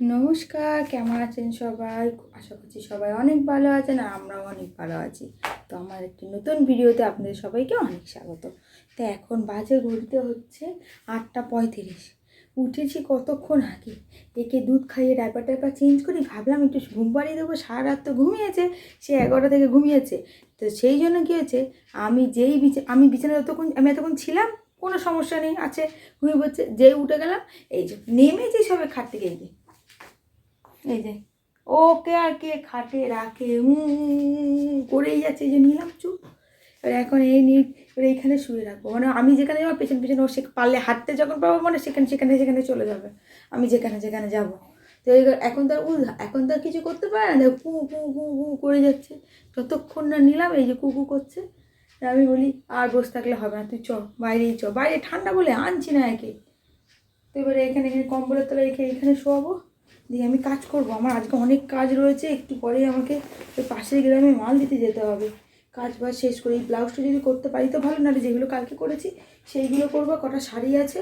নমস্কার, কেমন আছেন সবাই? আশা করছি সবাই অনেক ভালো আছেন আর আমরাও অনেক ভালো আছি। তো আমার একটি নতুন ভিডিওতে আপনাদের সবাইকে অনেক স্বাগত। তো এখন বাজে ঘড়িতে হচ্ছে 8টা 35। উঠেছি কতক্ষণ আগে, একে দুধ খাইয়ে ডাইপার চেঞ্জ করি, ভাবলাম একটু ঘুম পাড়িয়ে দেবো। সারা রাত তো ঘুমিয়েছে, সে 11টা থেকে ঘুমিয়েছে। তো সেই জন্য কী হয়েছে, আমি বিছানা এতক্ষণ ছিলাম, কোনো সমস্যা নেই, আছে, ঘুমিয়ে পড়ছে। যেই উঠে গেলাম, এই যে নেমেছি সবে খাট থেকে, এই যে ওকে আর কে খাটে রাখে করেই যাচ্ছে, এই যে নিলাম চুপ। এবার এখন এবার এইখানে শুয়ে রাখবো, মানে আমি যেখানে যাবো পেছন পেছন ও সে পারলে হাঁটতে যখন পাবো মানে সেখানে সেখানে সেখানে চলে যাবে, আমি যেখানে যেখানে যাবো। তো এখন তো আর কিছু করতে পারে না, কু কু কু কু করে যাচ্ছে। যতক্ষণ না নিলাম, এই যে কুকু করছে, আমি বলি আর বসে থাকলে হবে না, তুই চ বাইরেই চ, বাইরে ঠান্ডা বলে আনছি না একে। তো এবারে এখানে কম্বলের তলায় রেখে এখানে শোয়াবো, দিয়ে আমি কাজ করব। আমার আজকে অনেক কাজ রয়েছে, একটু পরেই আমাকে ওই পাশের গ্রামে মাল দিতে যেতে হবে। কাজ বাজ শেষ করে এই ব্লাউজটা যদি করতে পারি তো ভালো, নাহলে যেগুলো কালকে করেছি সেইগুলো করবো। কটা শাড়ি আছে,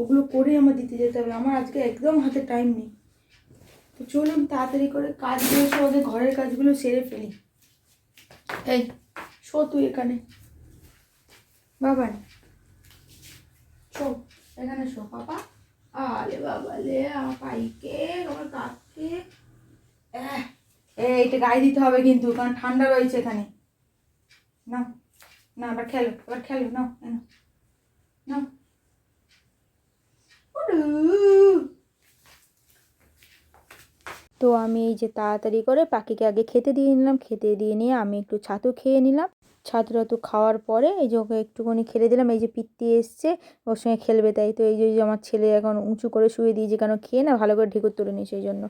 ওগুলো করেই আমার দিতে যেতে হবে। আমার আজকে একদম হাতে টাইম নেই। তো চলুন তাড়াতাড়ি করে কাজগুলো সব আগে ঘরের কাজগুলো সেরে ফেলি। এই শো তুই এখানে, বাবান শো, এখানে শো পাপা। আলে বাবা লে, আমার পাইকে, আমার কাককে, এইটা গায়ে দিতে হবে কিন্তু, কারণ ঠান্ডা রয়েছে এখানে। না না, এবার খেলো, নাও নাও। তো আমি এই যে তাড়াতাড়ি করে পাখিকে আগে খেতে দিয়ে নিলাম, খেতে দিয়ে নিয়ে আমি একটু ছাতু খেয়ে নিলাম। ছাতু টাতু খাওয়ার পরে এই যে ওকে একটুখানি খেলে দিলাম। এই যে পিত্তি এসছে, ওর সঙ্গে খেলবে, তাই তো এই যে আমার ছেলে এখন উঁচু করে শুয়ে দিয়েছে, কেন খেয়ে না ভালো করে ঢেকুর তুলে নি সেই জন্য।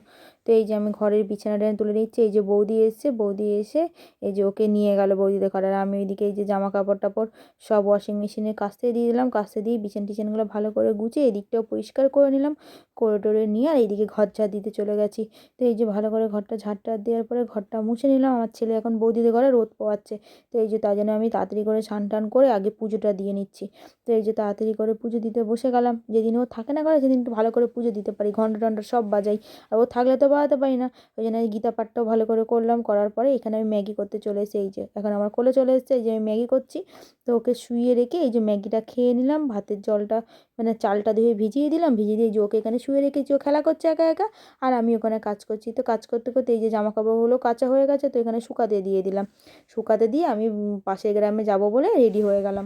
তো এই যে আমি ঘরের বিছানাটা তুলে নিচ্ছি। এই যে বৌদি এসছে, বৌদি এসে এই যে ওকে নিয়ে গেল বৌদিদের ঘরে। আর আমি ওইদিকে এই যে জামা কাপড় টাপড় সব ওয়াশিং মেশিনে কাচতে দিয়ে দিলাম, কাচতে দিয়ে বিছান টিছানগুলো ভালো করে গুছিয়ে এদিকটাও পরিষ্কার করে নিলাম, করে টোরে নিয়ে আর এইদিকে ঘর ঝাড় দিতে চলে গেছি। তো এই যে ভালো করে ঘরটা ঝাড়টা দেওয়ার পরে ঘরটা মুছে নিলাম। আমার ছেলে এখন বৌদিদের ঘরে রোদ পোয়াচ্ছে, তো এই যে তাই জন্য আমি তাড়াতাড়ি করে স্নান টান করে আগে পুজোটা দিয়ে নিচ্ছি। তো এই যে তাড়াতাড়ি করে পুজো দিতে বসে গেলাম। যেদিন ও থাকে না ঘরে সেদিন একটু ভালো করে পুজো দিতে পারি, ঘন্টা টন্টা সব বাজাই, আর ও থাকলে তো বাজাতে পারি না। ওই জন্য এই গীতা পাঠটাও ভালো করে করলাম, করার পরে এখানে আমি ম্যাগি করতে চলে এসেছি। এই যে এখন আমার কোলে চলে এসেছে, এই যে আমি ম্যাগি করছি। তো ওকে শুইয়ে রেখে এই যে ম্যাগিটা খেয়ে নিলাম। ভাতের জলটা মানে চালটা ধুয়ে ভিজিয়ে দিলাম, ভিজিয়ে দিয়ে যে ওকে এখানে শুয়ে রেখেছি, ও খেলা করছে একা একা, আর আমি ওখানে কাজ করছি। তো কাজ করতে করতে এই যে জামা কাপড়গুলো কাচা হয়ে গেছে, তো এখানে শুকাতে দিয়ে দিলাম। শুকাতে দিয়ে আমি পাশের গ্রামে যাব বলে রেডি হয়ে গেলাম।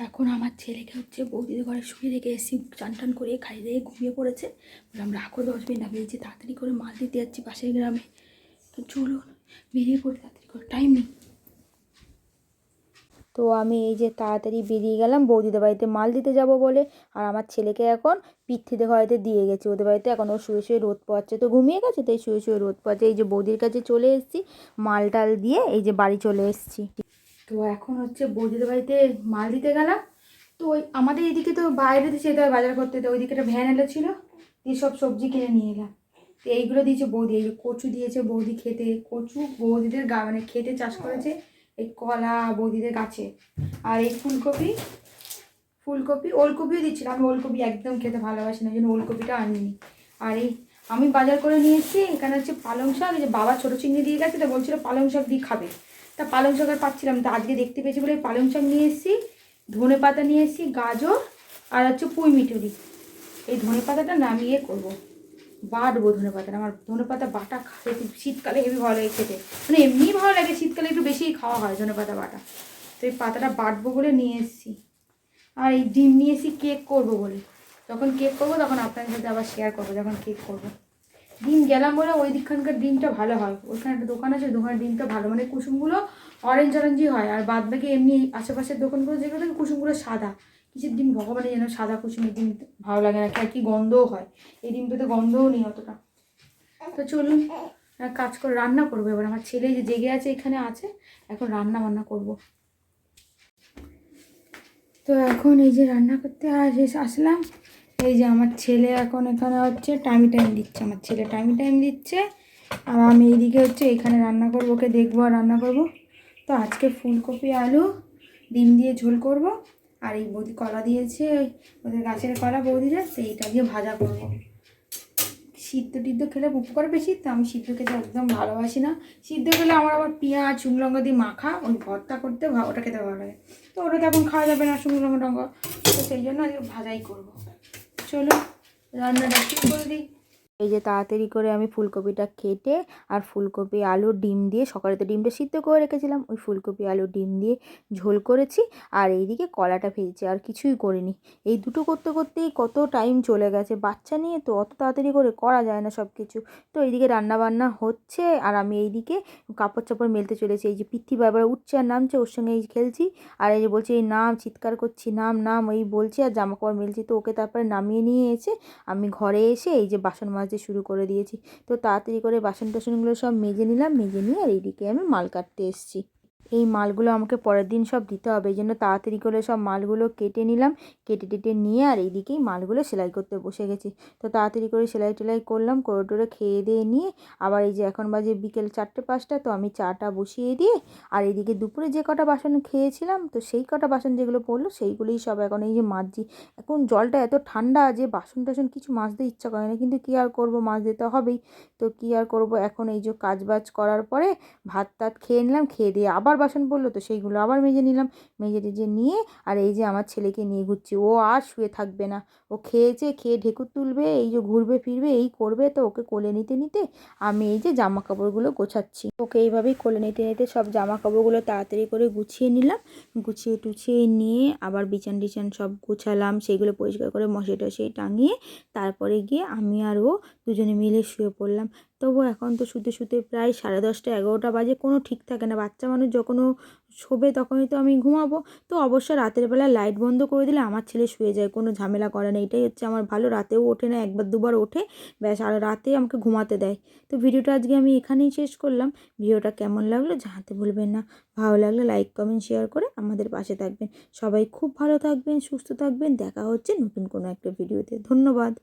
এখন আমার ছেলেকে হচ্ছে বৌদিদের ঘরে শুয়ে রেখে এসেছি, চান টান করে খাইয়ে দিয়ে ঘুমিয়ে পড়েছে। বললাম রাখো 10 মিনিট, আমি এই যে তাড়াতাড়ি করে মাল দিতে যাচ্ছি পাশের গ্রামে। তো চলুন বেরিয়ে পড়ে, তাড়াতাড়ি করে, টাইম নেই। তো আমি এই যে তাড়াতাড়ি বেরিয়ে গেলাম বৌদিদের বাড়িতে মাল দিতে যাব বলে। আর আমার ছেলেকে এখন পিতৃদের ঘরেতে দিয়ে গেছি, ওদের বাড়িতে এখন ও শুয়ে শুয়ে রোদ পোয়াচ্ছে, তো ঘুমিয়ে গেছে তাই শুয়ে শুয়ে রোদ পোয়াচ্ছে। এই যে বৌদির কাছে চলে এসেছি, মাল টাল দিয়ে এই যে বাড়ি চলে এসেছি। তো এখন হচ্ছে বৌদিদের বাড়িতে মাল দিতে গেলাম। তো ওই আমাদের এইদিকে তো বাইরে দিচ্ছে, এটা বাজার করতে, তো ওইদিকে একটা ভ্যান এলো ছিল, দিয়ে সব সবজি কিনে নিয়ে এলাম। তো এইগুলো দিয়েছে বৌদি, এই যে কচু দিয়েছে বৌদি খেতে, কচু বৌদিদের মানে খেতে চাষ করেছে, এই কলা বৌদিদের গাছে। আর এই ফুলকপি ওলকপিও দিচ্ছিল, আমি ওলকপি একদম খেতে ভালোবাসি না, ওই জন্য ওলকপিটা আনিনি। আর এই আমি বাজার করে নিয়ে এসেছি, এখানে হচ্ছে পালং শাক, এই যে বাবা ছোটো চিংড়ি দিয়ে গেছে, তো বলছিল পালং শাক দিয়ে খাবে। তা পালং শাক আর পাচ্ছিলাম, তো আজকে দেখতে পেয়েছি বলে পালং শাক নিয়ে এসেছি, ধনে পাতা নিয়ে এসেছি, গাজর আর হচ্ছে পুঁই মিটুরি। এই ধনে পাতাটা নামিয়ে করবো, বাটবো ধনে পাতাটা। আমার ধনে পাতা বাটা খেতে শীতকালে হেবি ভালো লাগে খেতে, মানে এমনিই ভালো লাগে, শীতকালে একটু বেশিই খাওয়া হয় ধনে পাতা বাটা। তো এই পাতাটা বাটবো বলে নিয়ে এসেছি। আর এই ডিম নিয়ে এসেছি কেক করবো বলে, যখন কেক করবো তখন আপনাদের সাথে আবার শেয়ার করবো যখন কেক করবো। ডিম গেলাম বলে ওই দিকখানকার ডিমটা ভালো হয়, ওইখানে একটা দোকান আছে, দোকানের ডিমটা ভালো, মানে কুসুমগুলো অরেঞ্জই হয়, আর বাদ বাকি এমনি আশেপাশের দোকানগুলো যেগুলো থাকে কুসুমগুলো সাদা। কিসের ডিম ভগবানের যেন সাদা কুসুমের ডিম ভালো লাগে না, কি গন্ধও হয়, এই ডিমটাতে গন্ধও নেই অতটা। তো চলুন কাজ করে রান্না করবো এবার। আমার ছেলে যে জেগে আছে এখানে আছে, এখন রান্না বান্না করবো। তো এখন এই যে রান্না করতে আসলাম। এই যে আমার ছেলে এখন এখানে হচ্ছে টাইম দিচ্ছে, আমার ছেলে টাইম দিচ্ছে, আর আমি এইদিকে হচ্ছে এখানে রান্না করবো, ওকে দেখবো আর রান্না করব। তো আজকে ফুলকপি আলু ডিম দিয়ে ঝোল করব, আর এই বৌদি কলা দিয়েছে, ওদের গাছের কলা বৌদিরা, তো এইটা দিয়ে ভাজা করব। সিদ্ধ টিদ্ধ খেলে উপকার বেশি, তো আমি সিদ্ধ খেতে একদম ভালোবাসি না। সিদ্ধ খেলে আমার আবার পেঁয়াজ শুকনো লঙ্কা দিয়ে মাখা ওই ভর্তা করতে ওটা খেতে ভালো লাগে। তো ওটা তো এখন খাওয়া যাবে না শুকনো লঙ্কা টঙ্কা, তো সেই জন্য আজকে ভাজাই করবো। চলো রান্নাটা শুরু করে দিই। এই যে তাড়াতাড়ি করে আমি ফুলকপিটা কেটে আর ফুলকপি আলু ডিম দিয়ে, সকালে তো ডিমটা সিদ্ধ করে রেখেছিলাম, ওই ফুলকপি আলু ডিম দিয়ে ঝোল করেছি। আর এইদিকে কলাটা ভেজেছি, আর কিছুই করিনি। এই দুটো করতে করতেই কত টাইম চলে গেছে, বাচ্চা নিয়ে তো অত তাড়াতাড়ি করে করা যায় না সব কিছু। তো এইদিকে রান্নাবান্না হচ্ছে আর আমি এইদিকে কাপড় চাপড় মেলতে চলেছি। এই যে পিত্তি বারবার উঠছে আর নামছে, ওর সঙ্গে এই খেলছি। আর এই যে বলছি এই নাম, চিৎকার করছি নাম নাম এই বলছি, আর জামা কাপড় মেলছি। তো ওকে তারপরে নামিয়ে নিয়ে এসে আমি ঘরে এসে এই যে বাসন মাজতে শুরু করে দিয়েছি। তো তাড়াতাড়ি করে বাসন টাসনগুলো সব মেজে নিলাম, মেজে নিয়ে আর এইদিকে আমি মাল কাটতে এসেছি। এই মালগুলো আমাকে পরের দিন সব দিতে হবে, এই জন্য তাড়াতাড়ি করে সব মালগুলো কেটে নিলাম। কেটে টেটে নিয়ে আর এইদিকেই মালগুলো সেলাই করতে বসে গেছি। তো তাড়াতাড়ি করে সেলাই টেলাই করলাম, করে টোরে খেয়ে দিয়ে নিয়ে আবার এই যে এখন বাজে বিকেল 4টে 5টা, তো আমি চাটা বসিয়ে দিয়ে আর এইদিকে দুপুরে যে কটা বাসন খেয়েছিলাম, তো সেই কটা বাসন যেগুলো পড়লো সেইগুলোই সব এখন এই যে মাজছি। এখন জলটা এত ঠান্ডা যে বাসন টাসন কিছু মাজতে ইচ্ছা করে না, কিন্তু কী আর করবো, মাছ দিতে হবেই। তো কী আর করবো, এখন এই যে কাজ বাজ করার পরে ভাত টাত খেয়ে নিলাম, খেয়ে দিয়ে আবার বাসন পড়লো, তো সেইগুলো আবার মেজে নিলাম। মেজে টেজে নিয়ে আর এই যে আমার ছেলেকে নিয়ে ঘুরছি, ও আর শুয়ে থাকবে না। ও খেয়েছে, খেয়ে ঢেকুর তুলবে, এই যে ঘুরবে ফিরবে এই করবে। তো ওকে কোলে নিতে নিতে আমি এই যে জামা কাপড়গুলো গোছাচ্ছি। ওকে এইভাবেই কোলে নিতে নিতে সব জামা কাপড়গুলো তাড়াতাড়ি করে গুছিয়ে নিলাম। গুছিয়ে টুছিয়ে নিয়ে আবার বিছান টিছান সব গুছালাম, সেগুলো পরিষ্কার করে মশারি টশারি টাঙিয়ে তারপরে গিয়ে আমি আর ও দুজনে মিলে শুয়ে পড়লাম। তবু এখন তো শুতে শুতে প্রায় 10:30 11টা বাজে, কোনো ঠিক থাকে না। বাচ্চা মানুষ যখন ও শোবে তখনই তো আমি ঘুমাবো। তো অবশ্য রাতের বেলা লাইট বন্ধ করে দিলে আমার ছেলে শুয়ে যায়, কোনো ঝামেলা করে না। এটাই হচ্ছে আমার ভালো, রাতেও ওঠে না, একবার দুবার ওঠে, ব্যাস আর রাতে আমাকে ঘুমাতে দেয়। তো ভিডিওটা আজকে আমি এখানেই শেষ করলাম। ভিডিওটা কেমন লাগলো জানাতে ভুলবেন না। ভালো লাগলে লাইক কমেন্ট শেয়ার করে আমাদের পাশে থাকবেন। সবাই খুব ভালো থাকবেন, সুস্থ থাকবেন। দেখা হচ্ছে নতুন কোনো একটা ভিডিওতে। ধন্যবাদ।